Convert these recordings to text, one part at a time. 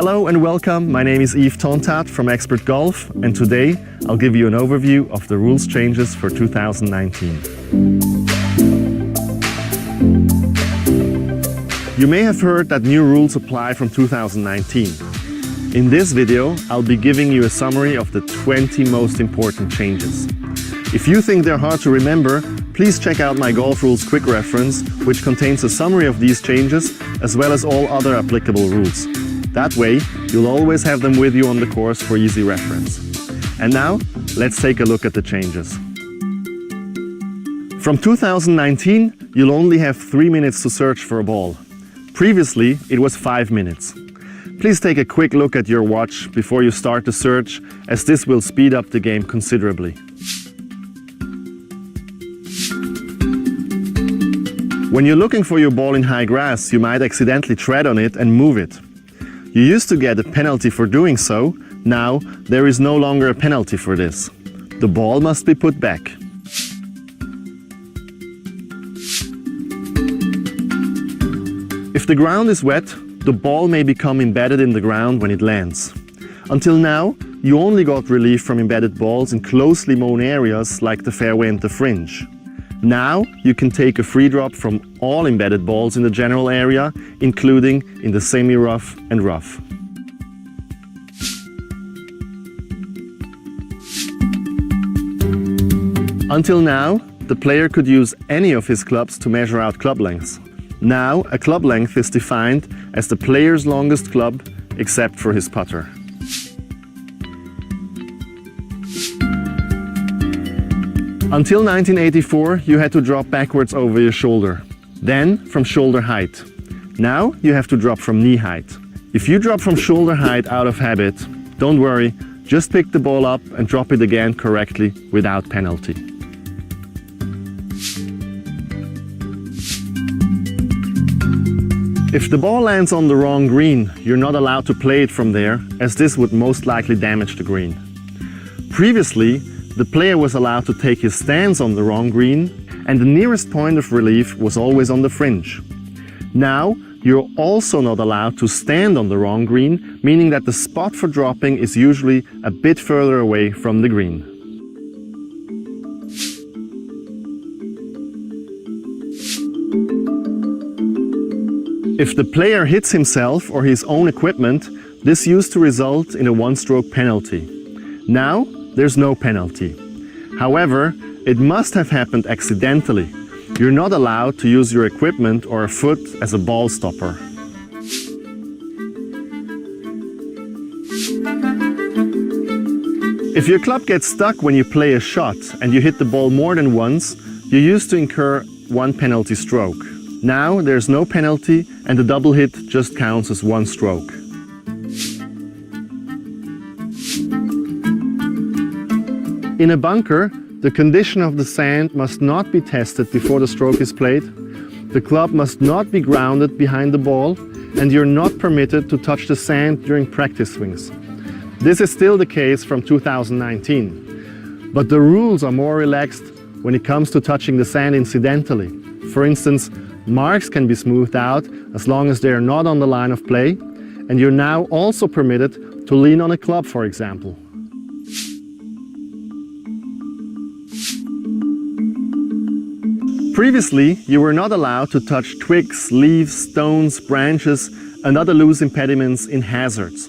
Hello and welcome, my name is Yves Tontat from Expert Golf, and today I'll give you an overview of the rules changes for 2019. You may have heard that new rules apply from 2019. In this video, I'll be giving you a summary of the 20 most important changes. If you think they're hard to remember, please check out my Golf Rules Quick Reference, which contains a summary of these changes as well as all other applicable rules. That way, you'll always have them with you on the course for easy reference. And now, let's take a look at the changes. From 2019, you'll only have 3 minutes to search for a ball. Previously, it was 5 minutes. Please take a quick look at your watch before you start the search, as this will speed up the game considerably. When you're looking for your ball in high grass, you might accidentally tread on it and move it. You used to get a penalty for doing so. Now, there is no longer a penalty for this. The ball must be put back. If the ground is wet, the ball may become embedded in the ground when it lands. Until now, you only got relief from embedded balls in closely mown areas like the fairway and the fringe. Now you can take a free drop from all embedded balls in the general area, including in the semi-rough and rough. Until now, the player could use any of his clubs to measure out club lengths. Now a club length is defined as the player's longest club, except for his putter. Until 1984, you had to drop backwards over your shoulder, then from shoulder height. Now you have to drop from knee height. If you drop from shoulder height out of habit, don't worry, just pick the ball up and drop it again correctly without penalty. If the ball lands on the wrong green, you're not allowed to play it from there, as this would most likely damage the green. Previously, the player was allowed to take his stance on the wrong green, and the nearest point of relief was always on the fringe. Now, you're also not allowed to stand on the wrong green, meaning that the spot for dropping is usually a bit further away from the green. If the player hits himself or his own equipment, this used to result in a one-stroke penalty. Now, there's no penalty. However, it must have happened accidentally. You're not allowed to use your equipment or a foot as a ball stopper. If your club gets stuck when you play a shot and you hit the ball more than once, you used to incur one penalty stroke. Now there's no penalty and the double hit just counts as one stroke. In a bunker, the condition of the sand must not be tested before the stroke is played. The club must not be grounded behind the ball, and you're not permitted to touch the sand during practice swings. This is still the case from 2019. But the rules are more relaxed when it comes to touching the sand incidentally. For instance, marks can be smoothed out as long as they are not on the line of play, and you're now also permitted to lean on a club, for example. Previously, you were not allowed to touch twigs, leaves, stones, branches, and other loose impediments in hazards.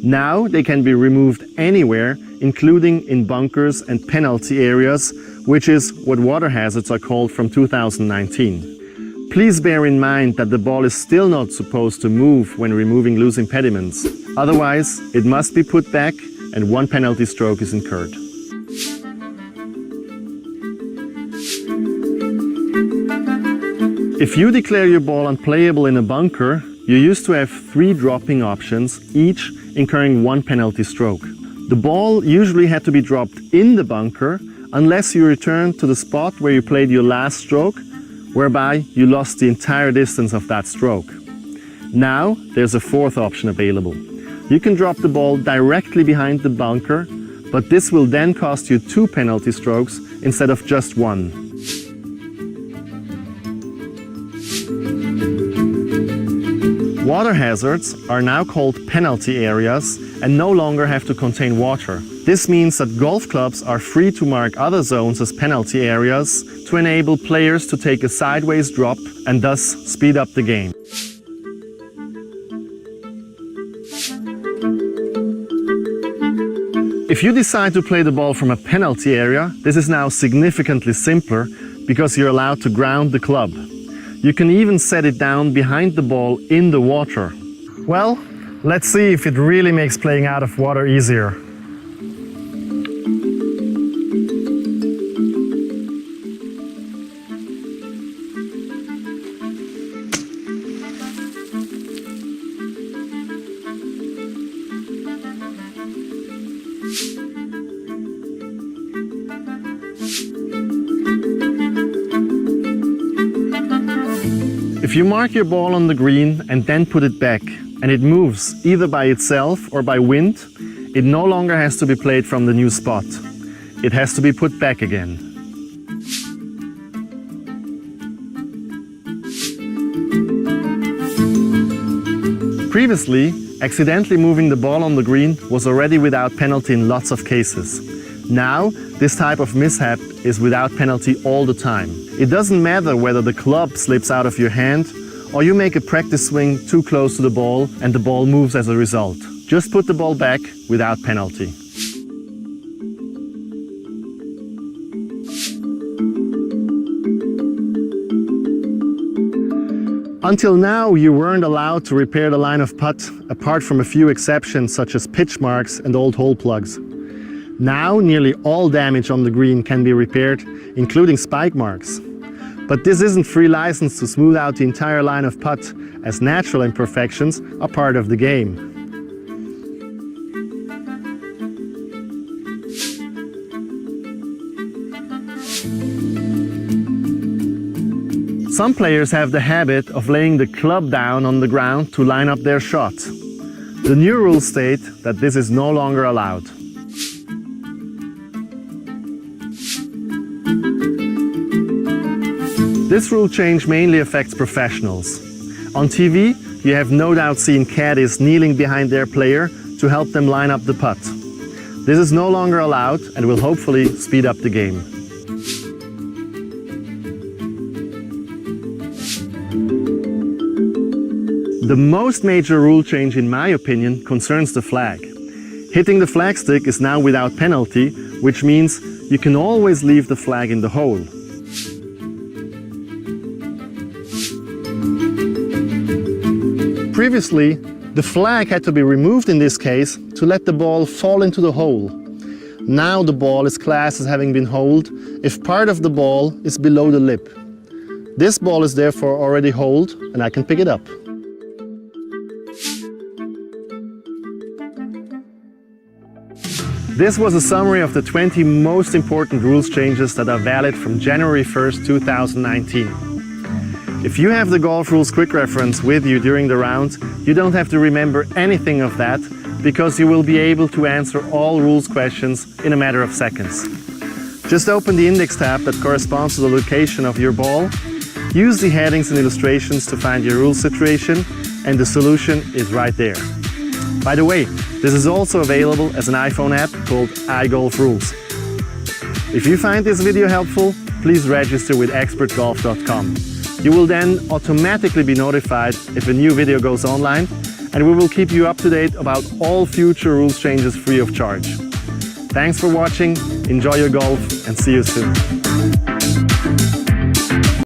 Now they can be removed anywhere, including in bunkers and penalty areas, which is what water hazards are called from 2019. Please bear in mind that the ball is still not supposed to move when removing loose impediments. Otherwise, it must be put back and one penalty stroke is incurred. If you declare your ball unplayable in a bunker, you used to have 3 dropping options, each incurring one penalty stroke. The ball usually had to be dropped in the bunker unless you returned to the spot where you played your last stroke, whereby you lost the entire distance of that stroke. Now there's a 4th option available. You can drop the ball directly behind the bunker, but this will then cost you 2 penalty strokes instead of just 1. Water hazards are now called penalty areas and no longer have to contain water. This means that golf clubs are free to mark other zones as penalty areas to enable players to take a sideways drop and thus speed up the game. If you decide to play the ball from a penalty area, this is now significantly simpler because you're allowed to ground the club. You can even set it down behind the ball in the water. Well, let's see if it really makes playing out of water easier. If you mark your ball on the green and then put it back, and it moves either by itself or by wind, it no longer has to be played from the new spot. It has to be put back again. Previously, accidentally moving the ball on the green was already without penalty in lots of cases. Now, this type of mishap is without penalty all the time. It doesn't matter whether the club slips out of your hand or you make a practice swing too close to the ball and the ball moves as a result. Just put the ball back without penalty. Until now, you weren't allowed to repair the line of putt, apart from a few exceptions such as pitch marks and old hole plugs. Now, nearly all damage on the green can be repaired, including spike marks. But this isn't free license to smooth out the entire line of putt, as natural imperfections are part of the game. Some players have the habit of laying the club down on the ground to line up their shot. The new rules state that this is no longer allowed. This rule change mainly affects professionals. On TV, you have no doubt seen caddies kneeling behind their player to help them line up the putt. This is no longer allowed and will hopefully speed up the game. The most major rule change, in my opinion, concerns the flag. Hitting the flag stick is now without penalty, which means you can always leave the flag in the hole. Previously, the flag had to be removed in this case to let the ball fall into the hole. Now the ball is classed as having been holed if part of the ball is below the lip. This ball is therefore already holed and I can pick it up. This was a summary of the 20 most important rules changes that are valid from January 1st, 2019. If you have the Golf Rules Quick Reference with you during the round, you don't have to remember anything of that because you will be able to answer all rules questions in a matter of seconds. Just open the index tab that corresponds to the location of your ball, use the headings and illustrations to find your rule situation, and the solution is right there. By the way, this is also available as an iPhone app called iGolf Rules. If you find this video helpful, please register with expertgolf.com. You will then automatically be notified if a new video goes online, and we will keep you up to date about all future rules changes free of charge. Thanks for watching, enjoy your golf, and see you soon.